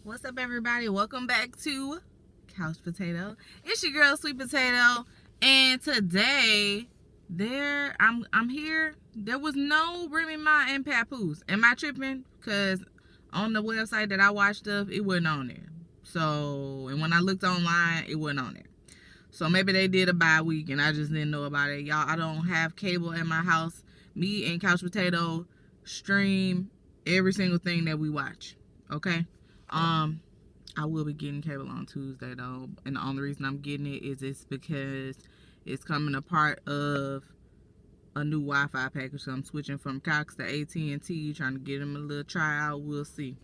What's up, everybody? Welcome back to Couch Potato. It's your girl Sweet Potato, and today I'm here. There was no Remy Ma and Papoose. Am I tripping? Cause on the website that I watched stuff, it wasn't on there. So, and when I looked online, it wasn't on there. So maybe they did a bye week and I just didn't know about it. Y'all, I don't have cable in my house. Me and Couch Potato stream every single thing that we watch. Okay? I will be getting cable on Tuesday though. And the only reason I'm getting it is it's because it's coming a part of a new Wi-Fi package. So I'm switching from Cox to AT&T, trying to get them a little tryout. We'll see.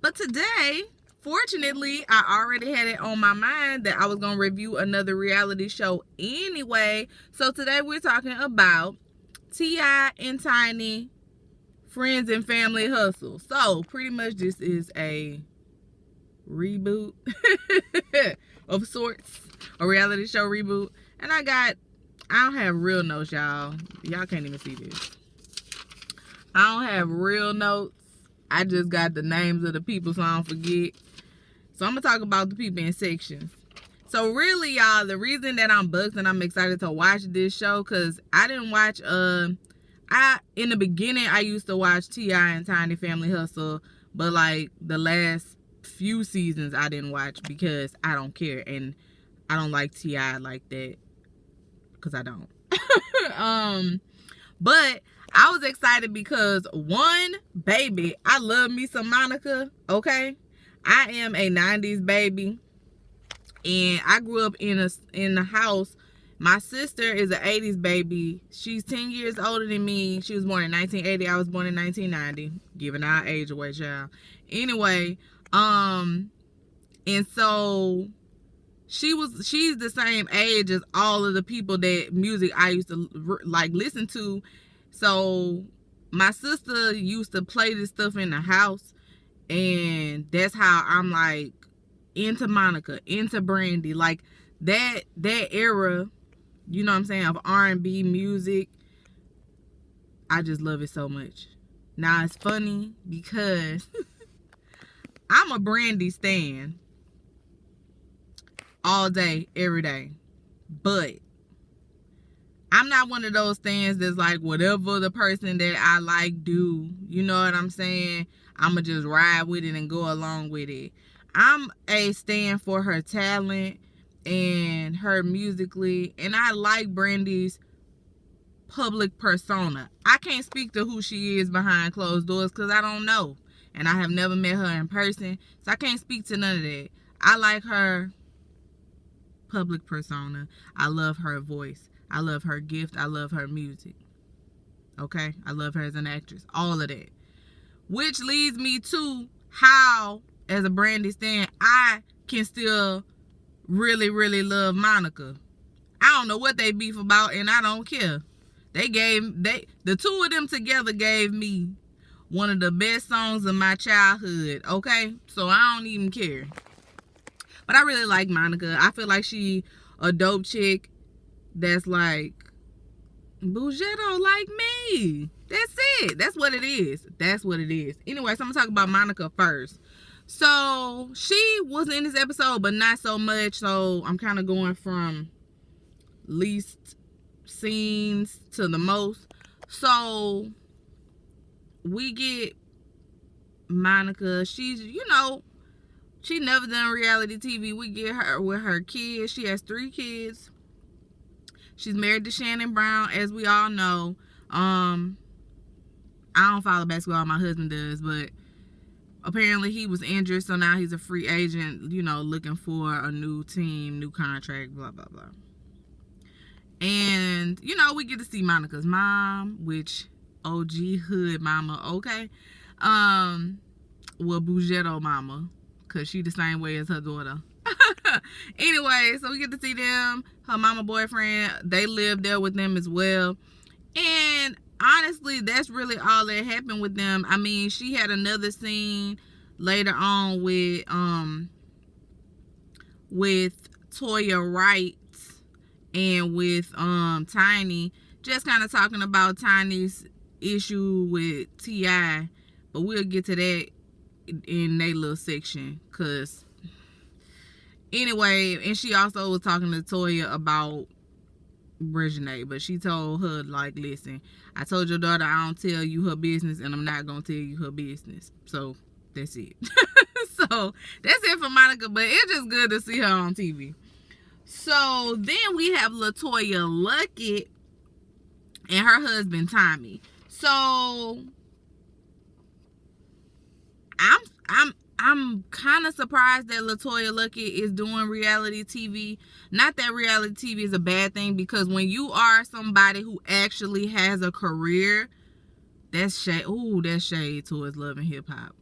But today, fortunately, I already had it on my mind that I was going to review another reality show anyway. So today we're talking about T.I. and Tiny Friends and Family Hustle. So pretty much this is a reboot of sorts, a reality show reboot. And I don't have real notes, y'all. Y'all can't even see this. I don't have real notes. I just got the names of the people so I don't forget. So I'm going to talk about the people in sections. So really, y'all, the reason that I'm booked and I'm excited to watch this show, because I didn't watch, in the beginning, I used to watch T.I. and Tiny Family Hustle, but like the last few seasons I didn't watch because I don't care. And I don't like T.I. like that because I don't. But I was excited because one, baby, I love me some Monica, okay? I am a 90s baby, and I grew up in the house. My sister is an 80s baby. She's 10 years older than me. She was born in 1980. I was born in 1990. Giving our age away, child. Anyway, and so she's the same age as all of the people that music I used to like listen to. So my sister used to play this stuff in the house, and that's how I'm like into Monica, into Brandy, like that era, you know what I'm saying, of R&B music. I just love it so much. Now it's funny because I'm a Brandy stan all day, every day, but I'm not one of those stands that's like whatever the person that I like do, you know what I'm saying, I'ma just ride with it and go along with it. I'm a stand for her talent and her musically, and I like Brandy's public persona. I can't speak to who she is behind closed doors because I don't know, and I have never met her in person, so I can't speak to none of that. I like her public persona. I love her voice. I love her gift. I love her music. Okay? I love her as an actress. All of that. Which leads me to how, as a Brandy stan, I can still really, really love Monica. I don't know what they beef about, and I don't care. The two of them together gave me one of the best songs of my childhood. Okay? So I don't even care. But I really like Monica. I feel like she a dope chick that's like Bougetto like me. That's it. That's what it is. That's what it is. Anyway, so I'm gonna talk about Monica first. So she was in this episode, but not so much. So I'm kind of going from least scenes to the most. So we get Monica. She's, you know, she never done reality TV. We get her with her kids. She has 3 kids. She's married to Shannon Brown, as we all know. I don't follow basketball. My husband does, but apparently he was injured, so now he's a free agent, you know, looking for a new team, new contract, blah, blah, blah. And, you know, we get to see Monica's mom, which OG hood mama, okay? Well, Bougetto mama, because she the same way as her daughter. Anyway, so we get to see them. Her mama boyfriend, they live there with them as well. And honestly, that's really all that happened with them. I mean, she had another scene later on with Toya Wright and with Tiny, just kind of talking about Tiny's issue with T.I. But we'll get to that in their little section. Cause anyway, and she also was talking to Toya about Reginae, but she told her, like, listen, I told your daughter I don't tell you her business, and I'm not gonna tell you her business. So that's it. So that's it for Monica, but it's just good to see her on TV. So then we have LaToya Luckett and her husband Tommy. So I'm kind of surprised that LaToya Luckett is doing reality TV. Not that reality TV is a bad thing, because when you are somebody who actually has a career, that's shade. Ooh, that's shade towards Love and Hip Hop.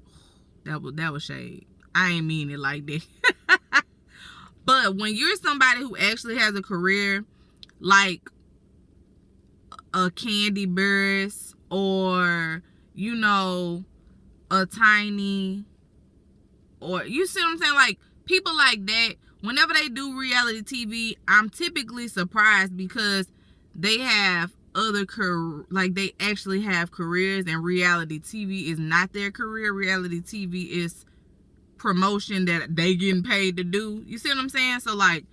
That was shade. I ain't mean it like that. But when you're somebody who actually has a career, like a Candy Burris or, you know, a Tiny, or you see what I'm saying, like people like that, whenever they do reality TV, I'm typically surprised because they have like they actually have careers, and reality TV is not their career. Reality TV is promotion that they getting paid to do. You see what I'm saying? So like,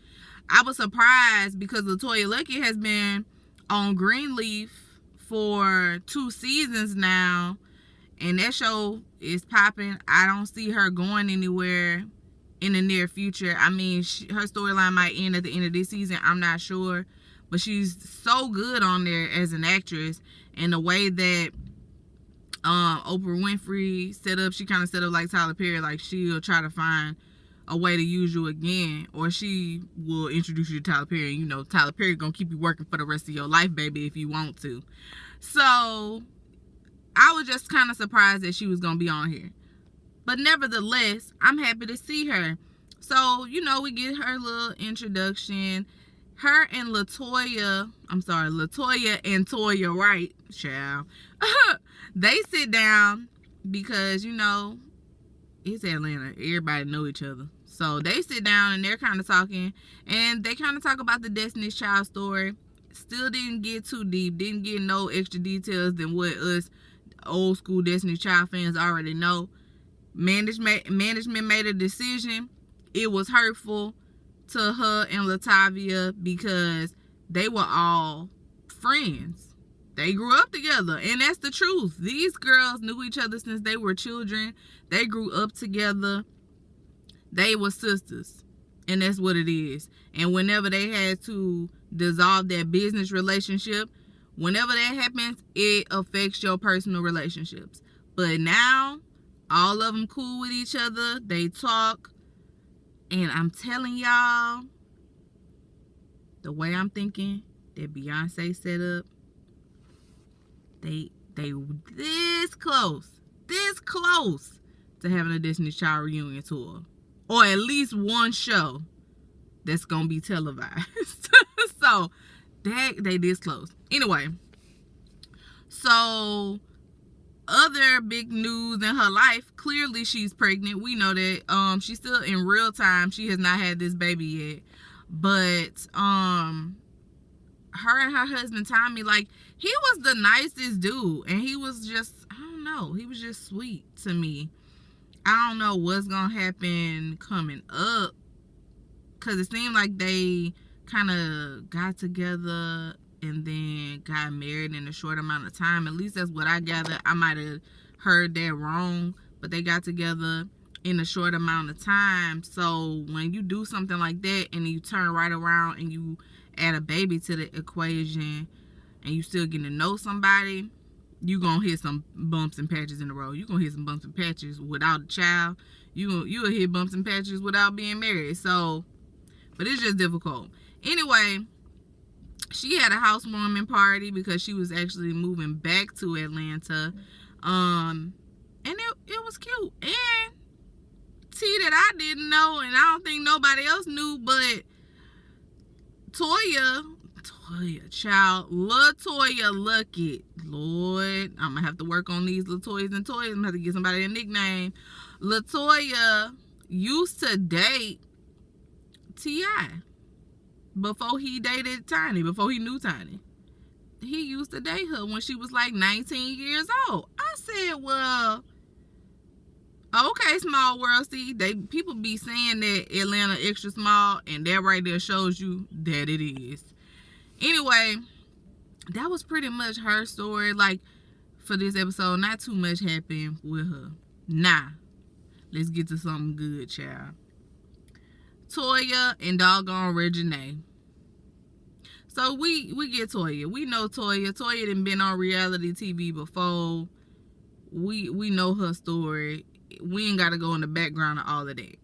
I was surprised because LaToya Luckett has been on Greenleaf for 2 seasons now, and that show is popping. I don't see her going anywhere in the near future. I mean, her storyline might end at the end of this season. I'm not sure. But she's so good on there as an actress. And the way that Oprah Winfrey set up, she kind of set up like Tyler Perry. Like, she'll try to find a way to use you again. Or she will introduce you to Tyler Perry. And, you know, Tyler Perry gonna keep you working for the rest of your life, baby, if you want to. So I was just kind of surprised that she was gonna be on here. But nevertheless, I'm happy to see her. So, you know, we get her little introduction. Her and LaToya and Toya Wright, child, they sit down because, you know, it's Atlanta. Everybody know each other. So they sit down and they're kind of talking. And they kind of talk about the Destiny's Child story. Still didn't get too deep. Didn't get no extra details than what us old school Destiny's Child fans already know. Management made a decision. It was hurtful to her and Latavia because they were all friends. They grew up together, and that's the truth. These girls knew each other since they were children. They grew up together. They were sisters, and that's what it is. And whenever they had to dissolve their business relationship, whenever that happens, it affects your personal relationships. But now, all of them cool with each other. They talk. And I'm telling y'all, the way I'm thinking that Beyonce set up, they this close to having a Destiny's Child reunion tour. Or at least one show that's gonna be televised. So they this close. Anyway, so other big news in her life, clearly she's pregnant. We know that. She's still in real time. She has not had this baby yet. But her and her husband Tommy, like, he was the nicest dude. And he was just, I don't know, he was just sweet to me. I don't know what's gonna happen coming up, because it seemed like they kind of got together and then got married in a short amount of time. At least that's what I gathered. I might have heard that wrong, but they got together in a short amount of time. So when you do something like that and you turn right around and you add a baby to the equation and you still getting to know somebody, you gonna hit some bumps and patches in the road. You gonna hit some bumps and patches without a child. You'll hit bumps and patches without being married. So, but it's just difficult. Anyway, she had a housewarming party because she was actually moving back to Atlanta. And it was cute. And tea that I didn't know, and I don't think nobody else knew, but LaToya Luckett. Lord, I'm gonna have to work on these LaToyas and Toyas. I'm gonna have to get somebody a nickname. LaToya used to date T.I. before he dated Tiny, before he knew Tiny. He used to date her when she was like 19 years old. I said, well, Okay, small world. See, people be saying that Atlanta extra small, and that right there shows you that it is. Anyway, that was pretty much her story. Like, for this episode, not too much happened with her. Nah, let's get to something good, child. Toya and doggone Reginae. So we get Toya. We know Toya. Toya done been on reality TV before. We know her story. We ain't got to go in the background of all of that.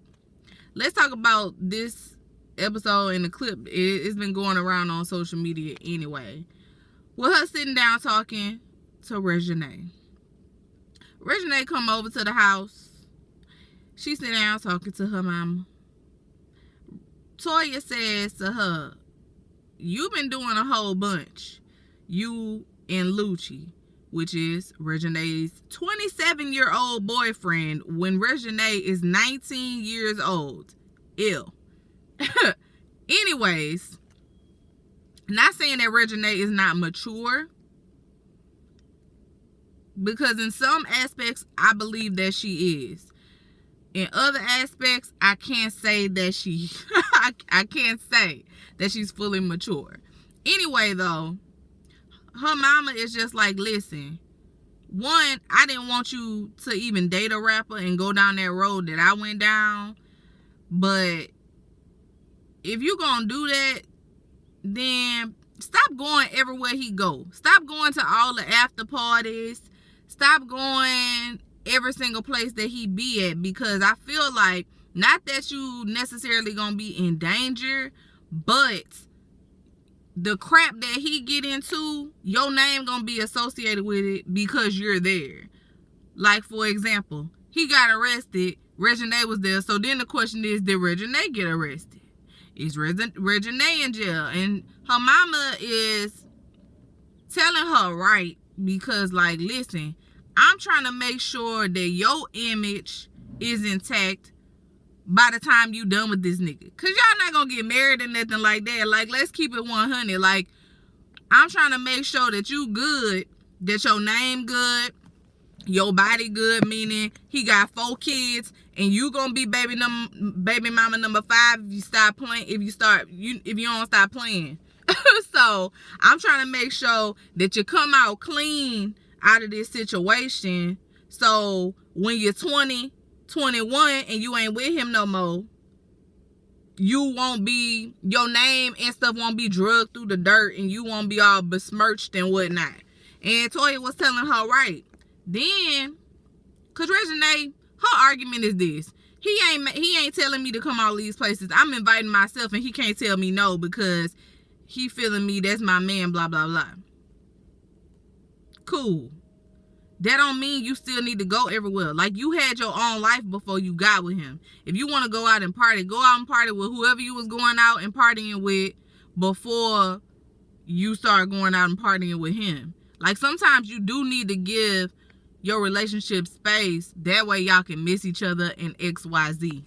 Let's talk about this episode and the clip. It's been going around on social media anyway. With her sitting down talking to Reginae. Reginae come over to the house. She sit down talking to her mama. Toya says to her, "You've been doing a whole bunch. You and Lucci," which is Reginae's 27-year-old boyfriend when Reginae is 19 years old. Ew. Anyways, not saying that Reginae is not mature, because in some aspects, I believe that she is. In other aspects, I can't say that she, I can't say that she's fully mature. Anyway, though, her mama is just like, listen, one, I didn't want you to even date a rapper and go down that road that I went down. But if you gonna do that, then stop going everywhere he go. Stop going to all the after parties. Stop going every single place that he be at, because I feel like, not that you necessarily gonna be in danger, but the crap that he get into, your name gonna be associated with it because you're there. Like, for example, he got arrested, Reginae was there, so then the question is, did Reginae get arrested? Is Reginae in jail? And her mama is telling her right, because, like, listen, I'm trying to make sure that your image is intact by the time you done with this nigga. Because y'all not going to get married or nothing like that. Like, let's keep it 100. Like, I'm trying to make sure that you good, that your name good, your body good, meaning he got 4 kids, and you going to be baby mama number 5 if you stop playing, if you don't stop playing. So, I'm trying to make sure that you come out clean out of this situation, so when you're 20, 21 and you ain't with him no more, you won't be, your name and stuff won't be drugged through the dirt, and you won't be all besmirched and whatnot. And Toya was telling her right. Then, cause Reginae, her argument is this: he ain't telling me to come all these places. I'm inviting myself, and he can't tell me no because he feeling me, that's my man, blah blah blah. Cool. That don't mean you still need to go everywhere. Like, you had your own life before you got with him. If you want to go out and party, go out and party with whoever you was going out and partying with before you start going out and partying with him. Like, sometimes you do need to give your relationship space. That way y'all can miss each other in XYZ.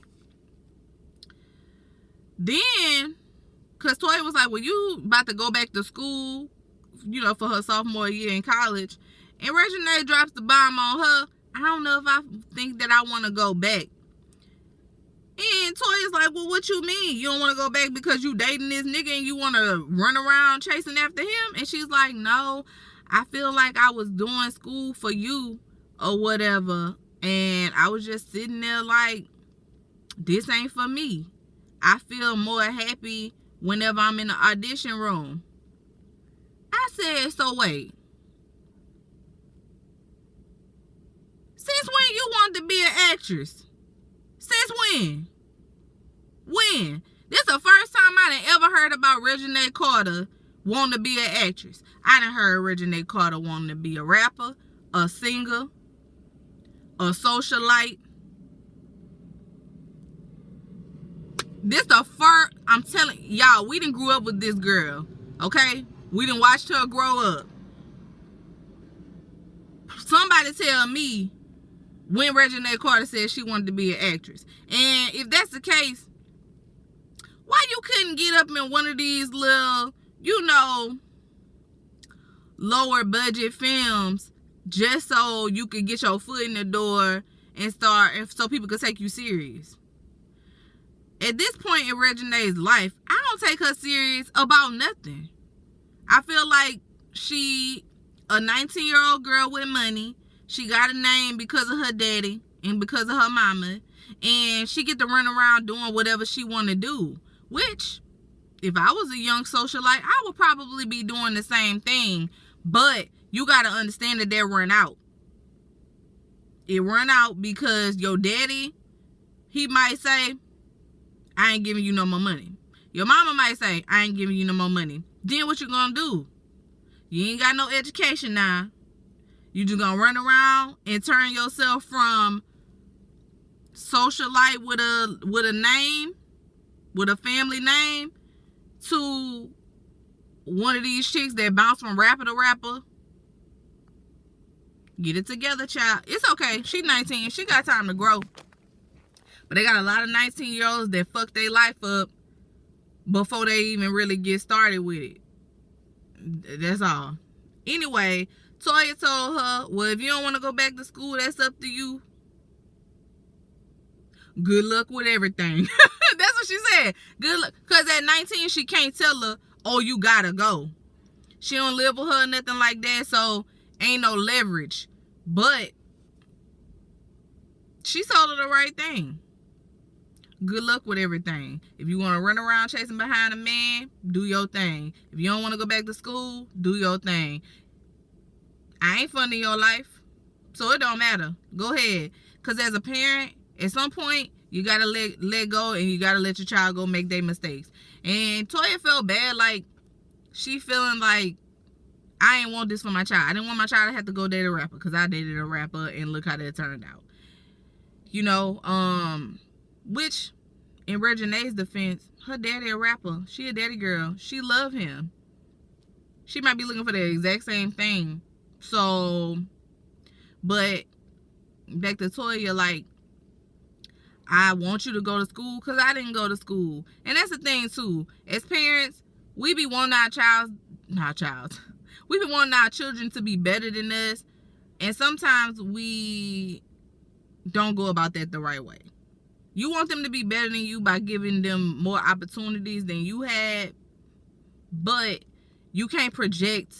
Then, because Toya was like, well, you about to go back to school, you know, for her sophomore year in college. And Reginae drops the bomb on her. I don't know if I think that I want to go back. And Toya's like, well, what you mean? You don't want to go back because you dating this nigga and you want to run around chasing after him? And she's like, no, I feel like I was doing school for you or whatever. And I was just sitting there like, this ain't for me. I feel more happy whenever I'm in the audition room. I said, so wait. Since when you wanted to be an actress? Since when? When? This the first time I done ever heard about Reginae Carter wanting to be an actress. I done heard Reginae Carter wanting to be a rapper, a singer, a socialite. This the first, I'm telling y'all, we done grew up with this girl, okay? We done watched her grow up. Somebody tell me when Reginae Carter said she wanted to be an actress. And if that's the case, why you couldn't get up in one of these little, you know, lower budget films just so you could get your foot in the door and so people could take you serious. At this point in Regine's life, I don't take her serious about nothing. I feel like she a 19-year-old girl with money. She got a name because of her daddy and because of her mama, and she get to run around doing whatever she want to do, which if I was a young socialite, I would probably be doing the same thing. But you got to understand that they run out. It run out because your daddy, he might say, I ain't giving you no more money. Your mama might say, I ain't giving you no more money. Then what you gonna do? You ain't got no education now. You just gonna run around and turn yourself from socialite with a name, with a family name, to one of these chicks that bounce from rapper to rapper. Get it together, child. It's okay. She 19. She got time to grow. But they got a lot of 19-year-olds that fuck their life up before they even really get started with it. That's all. Anyway, Toya told her, well, if you don't want to go back to school, that's up to you. Good luck with everything. That's what she said. Good luck. Because at 19, she can't tell her, oh, you gotta go. She don't live with her or nothing like that, so ain't no leverage. But she told her the right thing. Good luck with everything. If you want to run around chasing behind a man, do your thing. If you don't want to go back to school, do your thing. I ain't funding your life, so it don't matter. Go ahead. Because as a parent, at some point, you got to let go, and you got to let your child go make their mistakes. And Toya felt bad, like she feeling like, I ain't want this for my child. I didn't want my child to have to go date a rapper, because I dated a rapper, and look how that turned out. You know, which, in Regine's defense, her daddy a rapper. She a daddy girl. She love him. She might be looking for the exact same thing. So, but back to Toya, like, I want you to go to school because I didn't go to school. And that's the thing, too. As parents, we be wanting we be wanting our children to be better than us. And sometimes we don't go about that the right way. You want them to be better than you by giving them more opportunities than you had, but you can't project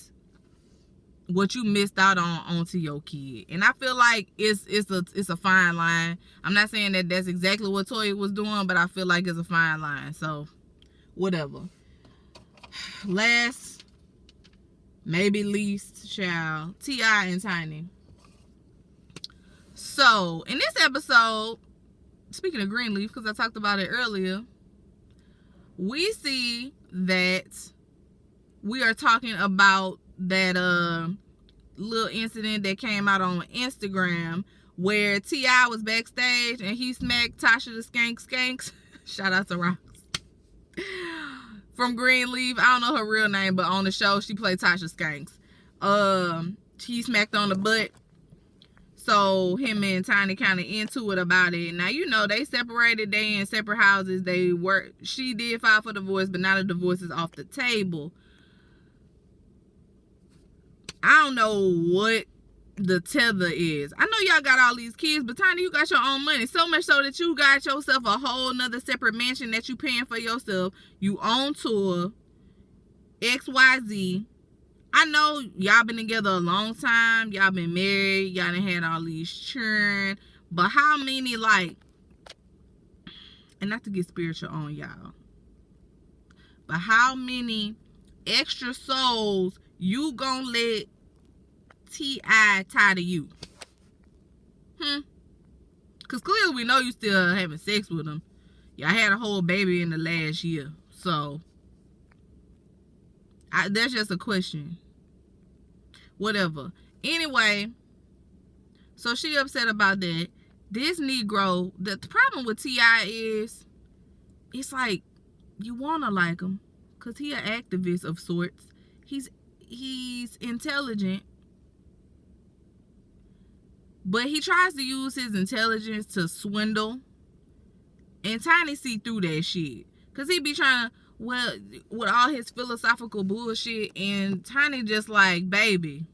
what you missed out on onto your kid. And I feel like it's a fine line. I'm not saying that that's exactly what Toya was doing, but I feel like it's a fine line. So, whatever. Last, maybe least, child, T.I. and Tiny. So, in this episode, speaking of Greenleaf, because I talked about it earlier, we see that we are talking about that little incident that came out on Instagram where T.I. was backstage and he smacked Tasha the Skanks. Shout out to Ross. From Greenleaf. I don't know her real name, but on the show she played Tasha Skanks. He smacked on the butt. So him and Tiny kind of into it about it. Now, you know, they separated. They in separate houses. She did file for divorce, but now the divorce is off the table. I don't know what the tether is. I know y'all got all these kids, but Tiny, you got your own money. So much so that you got yourself a whole nother separate mansion that you paying for yourself. You own tour. XYZ. I know y'all been together a long time. Y'all been married. Y'all done had all these children. But how many, like, and not to get spiritual on y'all, but how many extra souls you gonna let T.I. tie to you? Because clearly we know you still having sex with him. Y'all had a whole baby in the last year. So, that's just a question. Whatever. Anyway, so she upset about that. This Negro, the problem with T.I. is, it's like, you want to like him because he an activist of sorts. He's intelligent, but he tries to use his intelligence to swindle. And Tiny see through that shit, because he be trying to, well, with all his philosophical bullshit, and Tiny just like, baby,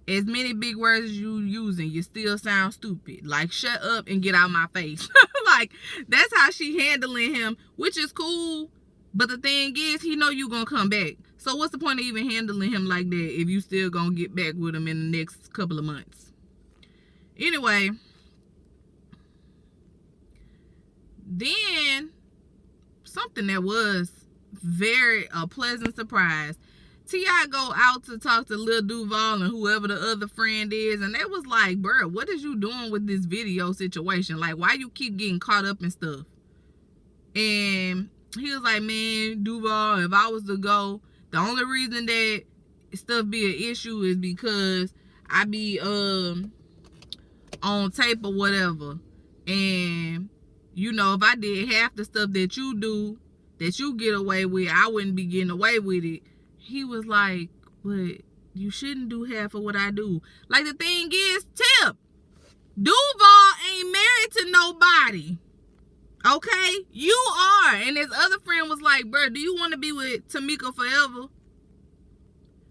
as many big words as you using, you still sound stupid. Like, shut up and get out my face. Like, that's how she handling him, which is cool. But the thing is, he know you gonna come back. So what's the point of even handling him like that if you still gonna get back with him in the next couple of months? Anyway, then something that was very a pleasant surprise. T.I. go out to talk to Lil Duval and whoever the other friend is, and they was like, bro, what is you doing with this video situation? Like, why you keep getting caught up in stuff? And he was like, man, Duval, if I was to go, the only reason that stuff be an issue is because I be on tape or whatever. And, you know, if I did half the stuff that you do, that you get away with, I wouldn't be getting away with it. He was like, but you shouldn't do half of what I do. Like, the thing is, Tip, Duval ain't married to nobody. Okay? You are. And his other friend was like, bro, do you want to be with Tamika forever?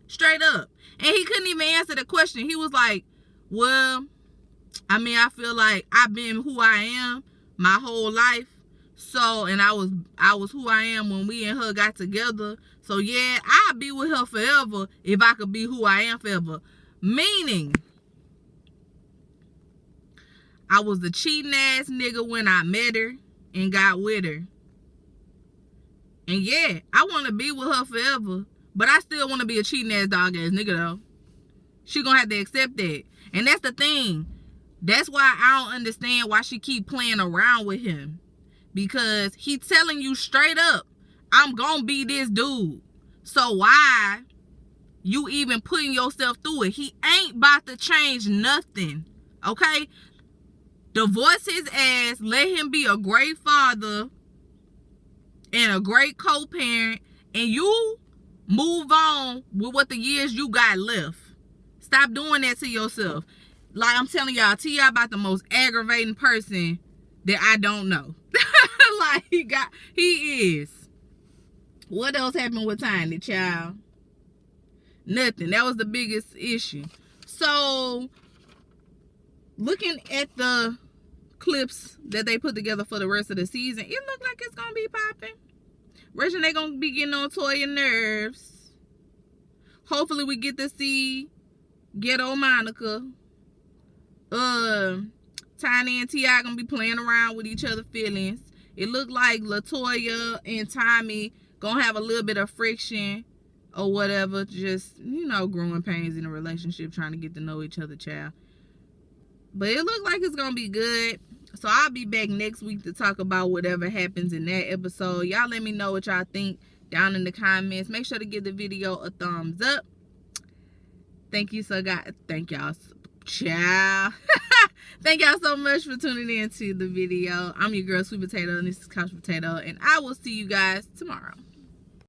Straight up. And he couldn't even answer the question. He was like, well, I mean, I feel like I've been who I am my whole life. So, and I was who I am when we and her got together. So, yeah, I'd be with her forever if I could be who I am forever. Meaning, I was the cheating ass nigga when I met her and got with her. And, yeah, I want to be with her forever. But I still want to be a cheating ass dog ass nigga, though. She gonna have to accept that. And that's the thing. That's why I don't understand why she keep playing around with him. Because he telling you straight up, I'm gonna be this dude. So why you even putting yourself through it? He ain't about to change nothing. Okay? Divorce his ass. Let him be a great father and a great co-parent. And you move on with what the years you got left. Stop doing that to yourself. Like, I'm telling y'all, T.I. about the most aggravating person that I don't know. Like, he is. What else happened with Tiny, child? Nothing. That was the biggest issue. So, looking at the clips that they put together for the rest of the season, it looked like it's gonna be popping. Rachel, they gonna be getting on Toya nerves. Hopefully we get to see Ghetto Monica. Tiny and T.I. gonna be playing around with each other's feelings. It looked like LaToya and Tommy gonna have a little bit of friction or whatever. Just, you know, growing pains in a relationship, trying to get to know each other, child. But it looked like it's gonna be good. So I'll be back next week to talk about whatever happens in that episode. Y'all let me know what y'all think down in the comments. Make sure to give the video a thumbs up. Thank you so guys. Thank y'all. Ciao. Thank y'all so much for tuning in to the video. I'm your girl, Sweet Potato, and this is Couch Potato, and I will see you guys tomorrow.